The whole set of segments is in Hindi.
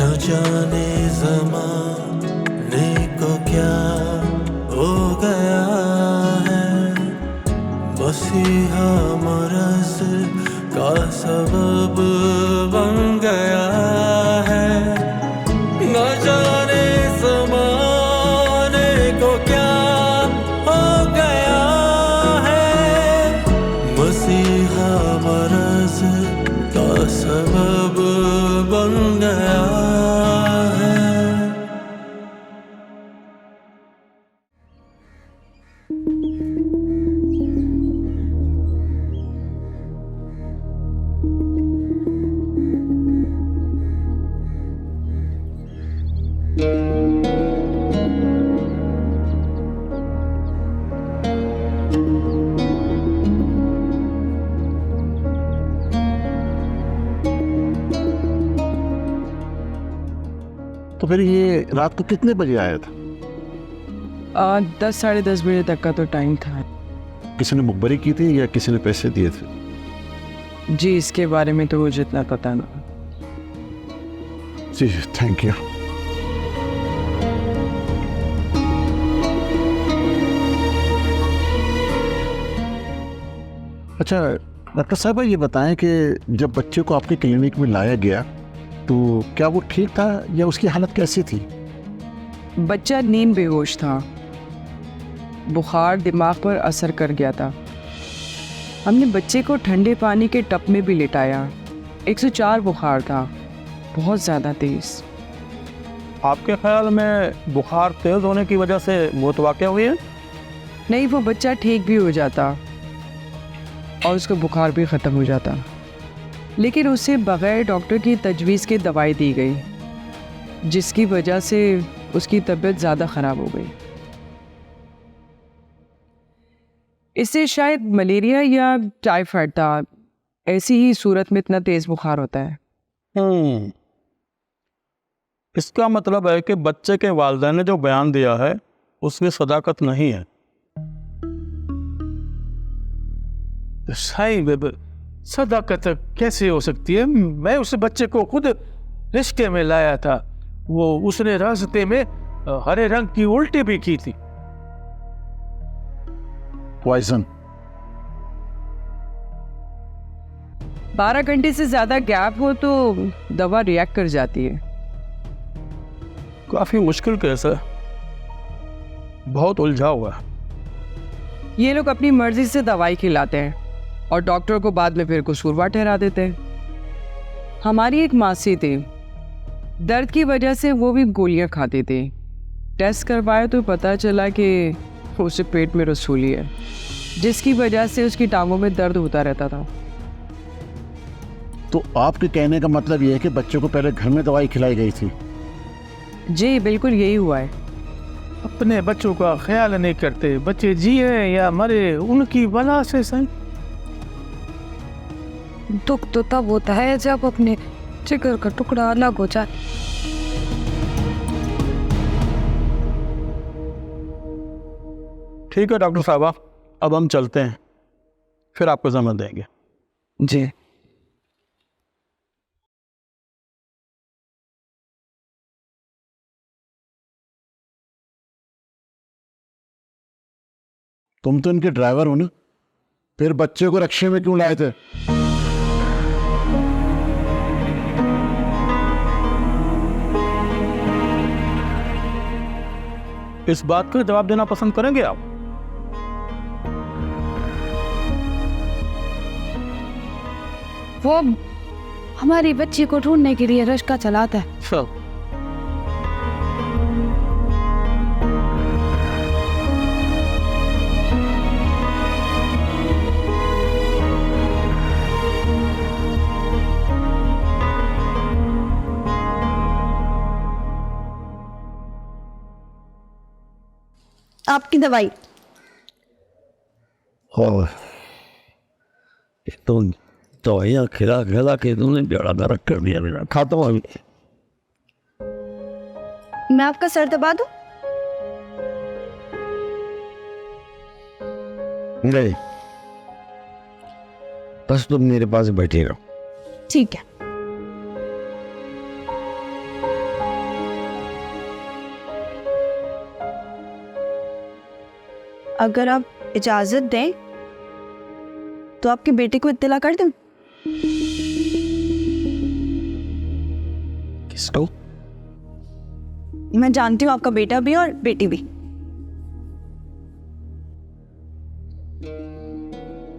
न जाने ज़माने को क्या हो गया है, मसीहा मरज़ का सबब बन गया है। न जाने ज़माने को क्या हो गया है, मसीहा मरज़ का सबब बन गया है। तो फिर ये रात को कितने बजे आया था? 10 साढ़े 10 बजे तक का तो टाइम था। किसी ने मुखबरी की थी या किसी ने पैसे दिए थे? जी इसके बारे में तो मुझे इतना पता ना। जी थैंक यू। अच्छा डॉक्टर साहब ये बताएं कि जब बच्चे को आपके क्लिनिक में लाया गया तो क्या वो ठीक था या उसकी हालत कैसी थी? बच्चा नींद बेहोश था, बुखार दिमाग पर असर कर गया था। हमने बच्चे को ठंडे पानी के टब में भी लिटाया। 104 बुखार था, बहुत ज़्यादा तेज़। आपके ख्याल में बुखार तेज़ होने की वजह से मौत वाक़या हुई है? नहीं, वो बच्चा ठीक भी हो जाता और उसका बुखार भी ख़त्म हो जाता, लेकिन उसे बग़ैर डॉक्टर की तजवीज़ के दवाई दी गई, जिसकी वजह से उसकी तबीयत ज़्यादा ख़राब हो गई। इससे शायद मलेरिया या टाइफाइड था, ऐसी ही सूरत में इतना तेज़ बुखार होता है। इसका मतलब है कि बच्चे के वालिदैन ने जो बयान दिया है उसमें सदाकत नहीं है। साहिब सदाकत कैसे हो सकती है? मैं उस बच्चे को खुद रिश्ते में लाया था। वो उसने रास्ते में हरे रंग की उल्टी भी की थी। पॉइजन? 12 घंटे से ज़्यादा गैप हो तो दवा रिएक्ट कर जाती है। काफ़ी मुश्किल केस है, बहुत उलझा हुआ है। ये लोग अपनी मर्जी से दवाई खिलाते हैं और डॉक्टर को बाद में फिर कसूरवार ठहरा देते हैं। हमारी एक मासी थी, दर्द की वजह से वो भी गोलियां खाती थी। टेस्ट करवाया तो पता चला कि उसे पेट में रसूली है, जिसकी वजह से उसकी टांगों में दर्द होता रहता था। तो आपके कहने का मतलब ये है कि बच्चे को पहले घर में दवाई खिलाई गई थी? जी बिल्कुल यही हुआ है। अपने बच्चों का ख्याल नहीं करते, बच्चे जिए या मरे उनकी बला से सही। दुख तो तब होता है जब अपने जिगर का टुकड़ा अलग हो जाए। ठीक है डॉक्टर साहबा, अब हम चलते हैं, फिर आपको समझ देंगे। जी तुम तो इनके ड्राइवर हो ना, फिर बच्चे को रक्षा में क्यों लाए थे? इस बात का जवाब देना पसंद करेंगे आप? वो हमारी बच्ची को ढूंढने के लिए रश्का चलाता है। सब आपकी दवाई। हाँ, तो दवाइयाँ खिला खिला के तुमने बेड़ा गर्क कर दिया मेरा। खाता हूँ अभी। मैं आपका सर दबा दूं? नहीं, बस तुम मेरे पास बैठे रहो। ठीक है। अगर आप इजाज़त दें तो आपके बेटे को इत्तला कर दूं? किसको? मैं जानती हूँ आपका बेटा भी और बेटी भी।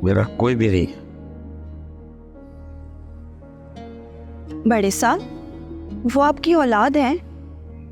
मेरा कोई भी नहीं। बड़े साहब, वो आपकी औलाद है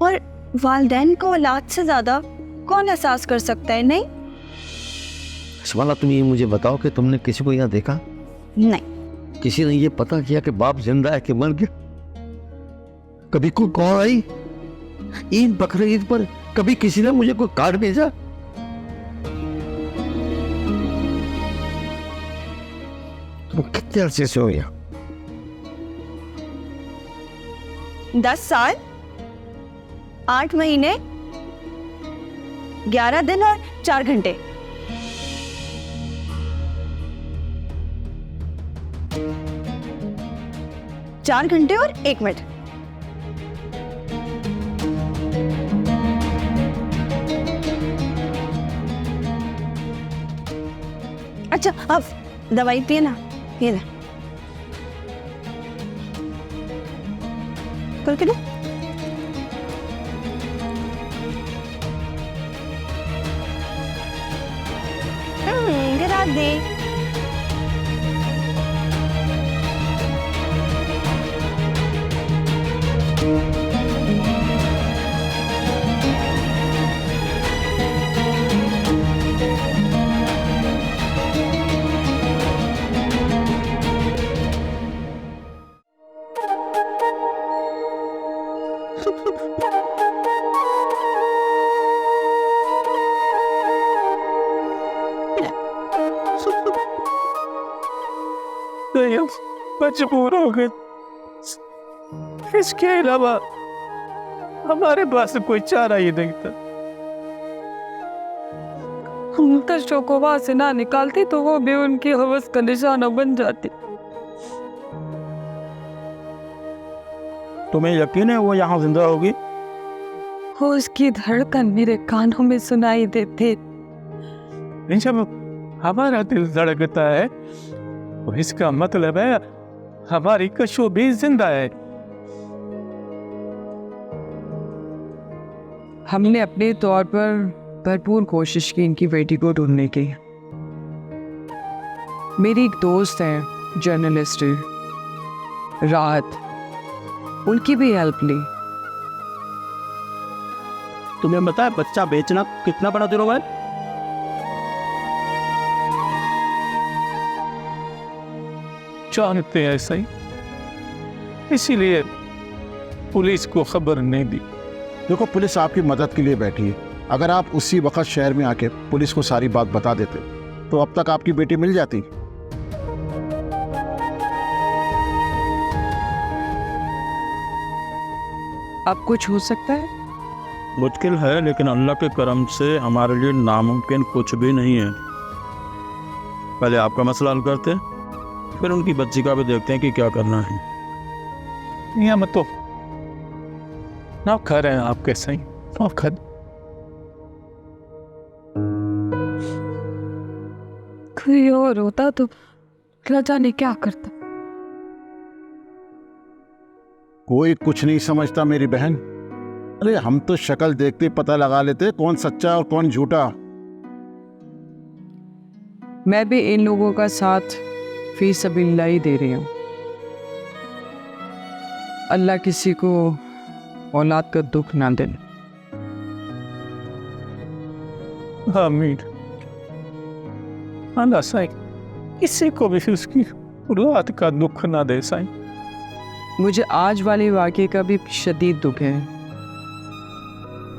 और वालिदैन को औलाद से ज़्यादा कौन एहसास कर सकता है, नहीं? शिवाला, तुम ये मुझे बताओ कि तुमने किसी को यहाँ देखा? नहीं। किसी ने ये पता किया कि बाप जिंदा है कि मर गया? कभी कोई कॉल आई ईद बकरे ईद पर? कभी किसी ने मुझे कोई कार्ड भेजा? तुम कितने अरसे से हो यहाँ? 10 साल, 8 महीने, 11 दिन और 4 घंटे। चार घंटे और 1 मिनट। अच्छा, अब दवाई पिए ना, ये ले करके दो। गिरा दे। नहीं, हम मजबूर हो गए। इसके अलावा हमारे पास कोई चारा ही नहीं था। हम तशो को वहां से ना निकालते तो वो भी उनकी हवस का निशाना बन जाती। तुम्हें यकीन है वो यहाँ जिंदा होगी? वो उसकी धड़कन मेरे कानों में सुनाई देते। जब हमारा दिल धड़कता है तो इसका मतलब है हमारी कशो भी जिंदा है। हमने अपने तौर पर भरपूर कोशिश की इनकी बेटी को ढूंढने की। मेरी एक दोस्त है जर्नलिस्ट राहत, उनकी भी हेल्प ली। तुम्हें पता है बच्चा बेचना कितना बड़ा जुर्म है? जानते हैं ऐसा ही, इसीलिए पुलिस को खबर नहीं दी। देखो, पुलिस आपकी मदद के लिए बैठी है। अगर आप उसी वक्त शहर में आके पुलिस को सारी बात बता देते तो अब तक आपकी बेटी मिल जाती। अब कुछ हो सकता है? मुश्किल है, लेकिन अल्लाह के करम से हमारे लिए नामुमकिन कुछ भी नहीं है। पहले आपका मसला हल करते हैं, फिर उनकी बच्ची का भी देखते हैं कि क्या करना है। यहाँ मत तो नौकर हैं आपके सही, नौकर। कोई और होता तो क्या जाने क्या करता। कोई कुछ नहीं समझता मेरी बहन। अरे हम तो शक्ल देखते पता लगा लेते कौन सच्चा और कौन झूठा। मैं भी इन लोगों का साथ फी सबिल्लाह ही दे रही हूँ। अल्लाह किसी को औलाद का दुख ना दे। आमीन। अल्लाह साईं किसी को भी उसकी औलाद का दुख ना दे साईं। मुझे आज वाले वाक़े का भी शदीद दुख है।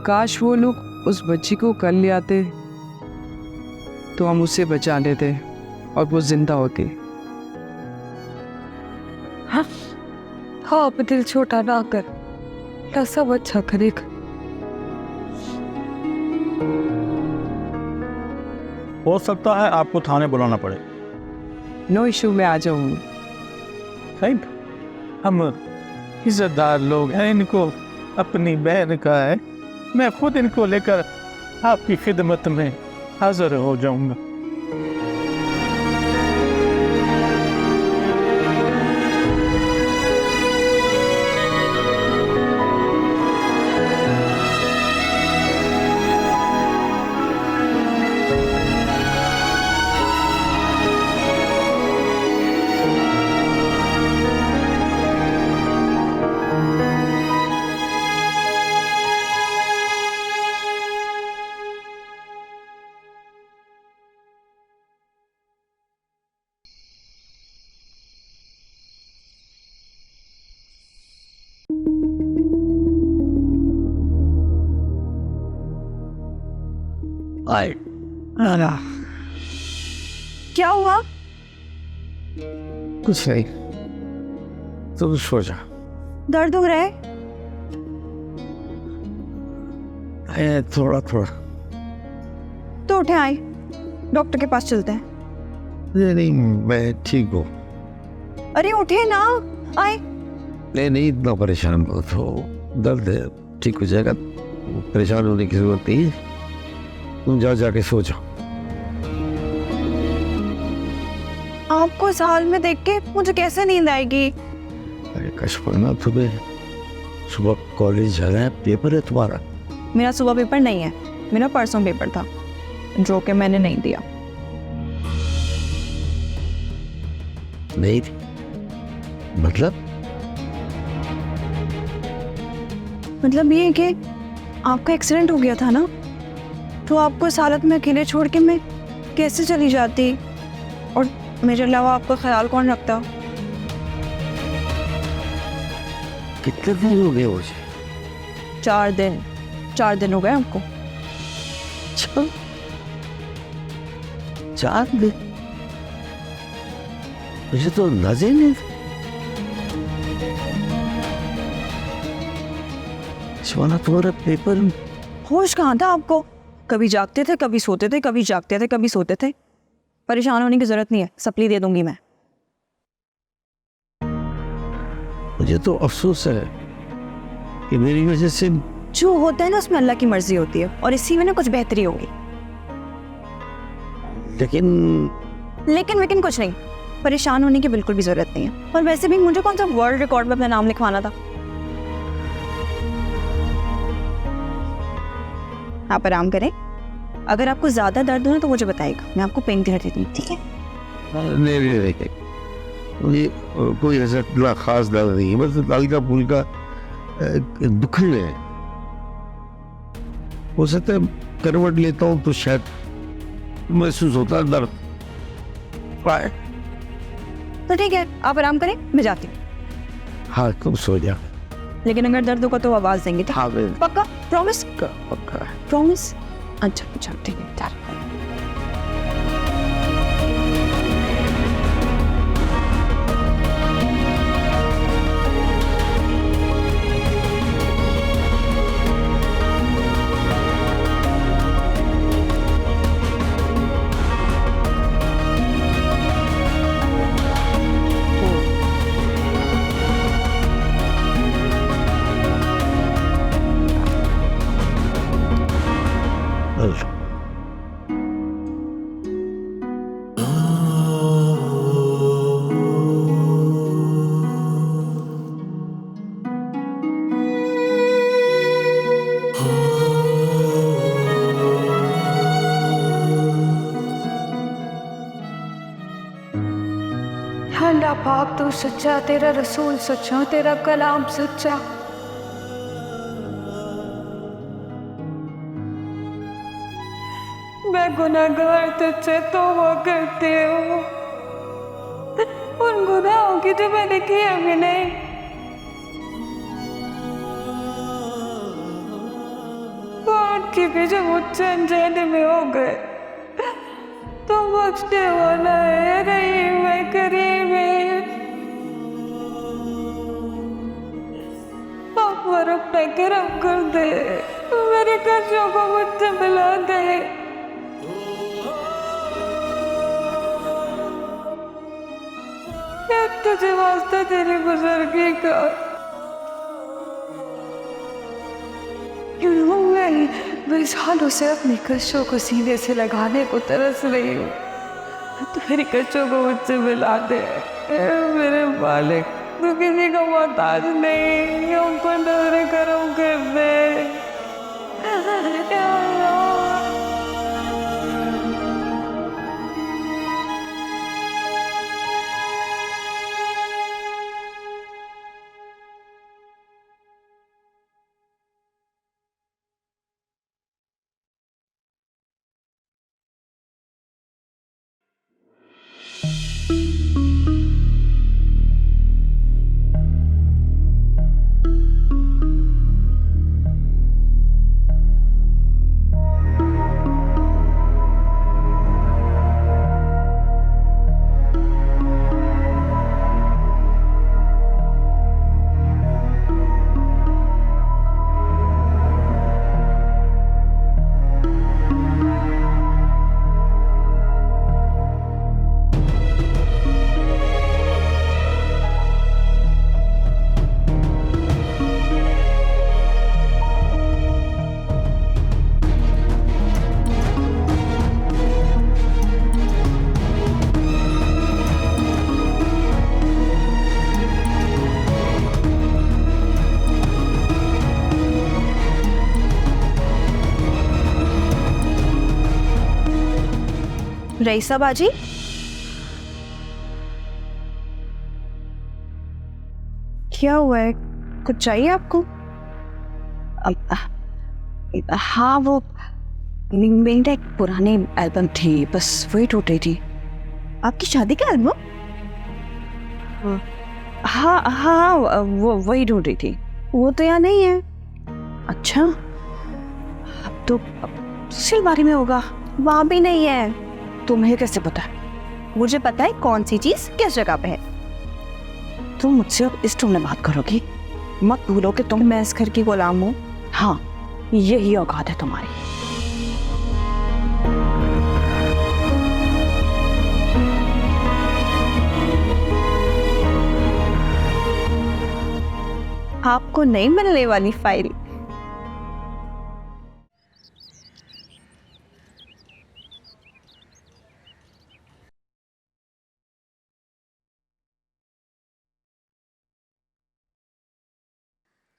काश वो लोग उस बच्ची को कर ले आते तो हम उसे बचा लेते और वो जिंदा होती। हाँ, अब दिल छोटा ना कर, क्या सब अच्छा करेगा। हो सकता है आपको थाने बुलाना पड़े। नो इशू, में आ जाऊंगी। साईं हम इज्जतदार लोग हैं, इनको अपनी बहन का है। मैं खुद इनको लेकर आपकी खिदमत में हाजिर हो जाऊंगा। आए क्या हुआ? कुछ नहीं, तुम सो जा। दर्द हो रहा है? थोड़ा थोड़ा। तो उठे, आए डॉक्टर के पास चलते हैं। नहीं, मैं ठीक हूँ। अरे उठे ना, आए। नहीं, इतना परेशान मत हो, दर्द है, ठीक हो जाएगा, परेशान होने की जरूरत नहीं है। तुम जाके सो जाओ। आपको इस हाल में देख के मुझे कैसे नींद आएगी? अरे कशफा, तुम्हें सुबह कॉलेज जाना है, पेपर है तुम्हारा। मेरा सुबह पेपर नहीं है, मेरा परसों पेपर था जो कि मैंने नहीं दिया। नहीं मतलब ये कि आपका एक्सीडेंट हो गया था ना, तो आपको इस हालत में अकेले छोड़ के मैं कैसे चली जाती, और मेरे अलावा आपका ख्याल कौन रखता? कितने दिन हो गए मुझे? 4 दिन हो गए आपको। 4 दिन? मुझे तो नजर नहीं। शिवाना, तुम्हारा पेपर। होश कहाँ था आपको? कभी जागते थे, कभी सोते थे, कभी जागते थे, कभी सोते थे। परेशान होने की जरूरत नहीं है, सप्ली दे दूंगी मैं। मुझे तो अफसोस है कि मेरी वजह से। जो होता है ना उसमें अल्लाह की मर्जी होती है, और इसी में ना कुछ बेहतरी होगी। लेकिन कुछ नहीं, परेशान होने की बिल्कुल भी जरूरत नहीं है। और वैसे भी मुझे कौन सा वर्ल्ड रिकॉर्ड में अपना नाम लिखवाना था? आप आराम करें, अगर आपको ज्यादा दर्द हो ना तो मुझे बताइएगा, मैं आपको पेन किलर दे दूंगी, ठीक है? नहीं, मुझे कोई ऐसा इतना खास दर्द नहीं है, बस हल्का फुल्का दुखन है। हो सकता है करवट लेता हूँ तो शायद महसूस होता है दर्द। तो ठीक है, आप आराम करें, मैं जाती हूँ। हाँ, तुम सो जा। लेकिन अगर दर्द होगा तो आवाज देंगे, ठीक? हाँ, पक्का? प्रॉमिस? पक्का। प्रॉमिस? अच्छा ठीक है, चल। अल्लाह पाक तू सच्चा, तेरा रसूल सच्चा, तेरा कलाम सच्चा। मैं गुनाहगार तुझसे तौबा करती हूँ उन गुनाहों की जो मैंने किए भी नहीं। उनकी भी जो मुझसे अनजाने में हो गए। तो बख्शने वाला है, रहीम है, करीम है। आप पर अपना करम कर दे, मेरे कर्जों को मुझसे मिला दे। तुझे वास्ता तेरी बुजुर्गी का। मैं सालों से अपनी कशों को सीने से लगाने को तरस रही हूँ। तो मेरी कशों को मुझसे मिला दे मेरे मालिक। तू किसी का मोहताज नहीं, हम पर नजर करम कर दे। या अल्लाह। रईसा बाजी, क्या हुआ है? कुछ चाहिए आपको? हाँ, वो मेरा एक पुरानी एल्बम थी, बस वही टूट रही थी। आपकी शादी का एल्बम? हाँ हाँ, वो वही ढूंढ रही थी। वो तो यहाँ नहीं है। अच्छा, अब तो सिलवारी में होगा। वहाँ भी नहीं है। तुम्हें कैसे पता? मुझे पता है कौन सी चीज किस जगह पे है। तुम मुझसे अब इस टोन में बात करोगी? मत भूलो कि तुम मैं इस घर की गुलाम हूँ। हाँ, यही औकात है तुम्हारी। आपको नहीं मिलने वाली फाइल।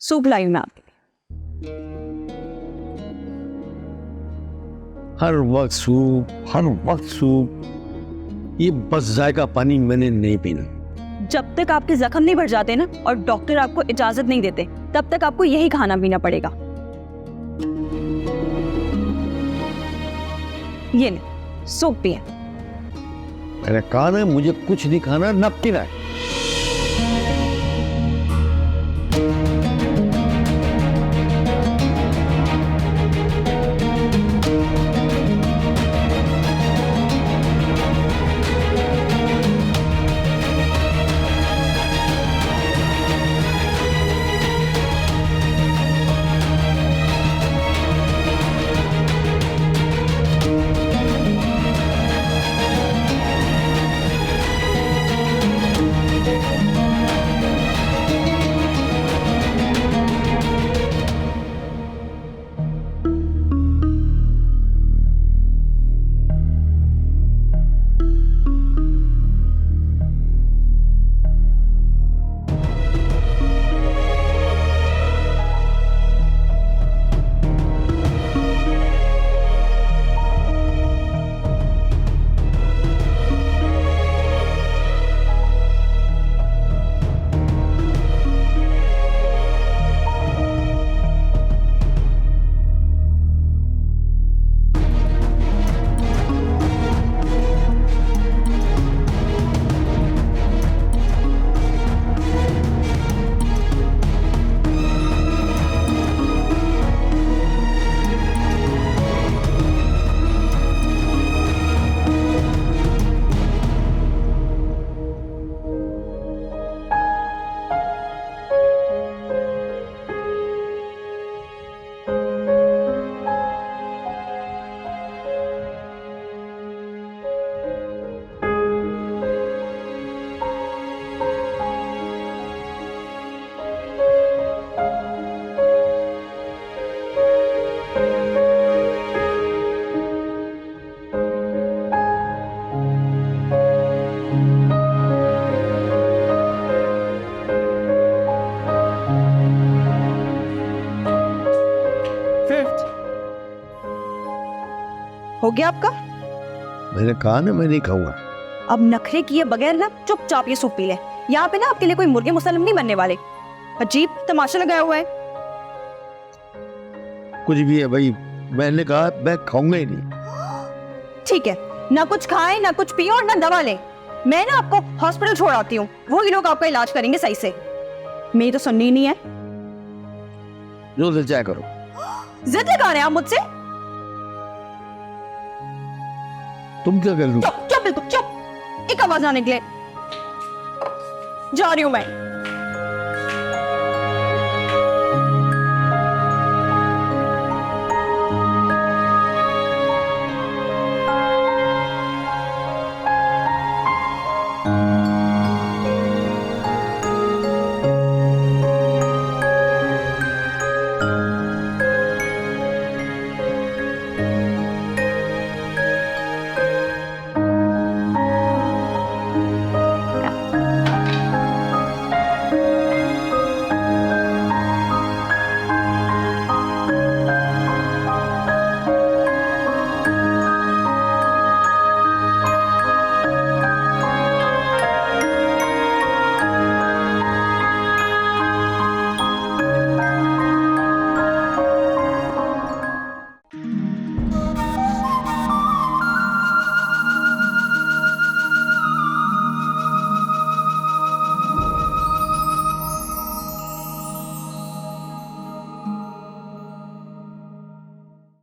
सूप लाई मैं आपके लिए। हर वक्त सूप। ये बस जायका पानी मैंने नहीं पीना। जब तक आपके जख्म नहीं भर जाते ना और डॉक्टर आपको इजाजत नहीं देते, तब तक आपको यही खाना पीना पड़ेगा। ये ले, सूप पिए। मैंने कहा ना, मुझे कुछ नहीं खाना, न पीना है। गया आपका? मैंने कहा ना मैं नहीं खाऊंगा। अब नखरे किए बगैर ना चुपचाप ये सूप पी ले। यहाँ पे ना आपके लिए कोई मुर्गे मुसल्लम नहीं बनने वाले। अजीब तमाशा लगाया हुआ है। कुछ भी है भाई, मैंने कहा मैं खाऊंगा ही नहीं। ठीक है, ना कुछ खाए ना कुछ पिए और ना दवा ले। मैं ना आपको हॉस्पिटल छोड़ आती हूँ, वो ही लोग आपका इलाज करेंगे सही से। मेरी तो सुननी ही नहीं है। जो दिल चाहे करो। जिद लगा रहे हैं आप मुझसे? तुम क्या कर लो? चुप चुप बिल्कुल चुप, एक आवाज ना निकले। जा रही हूं मैं।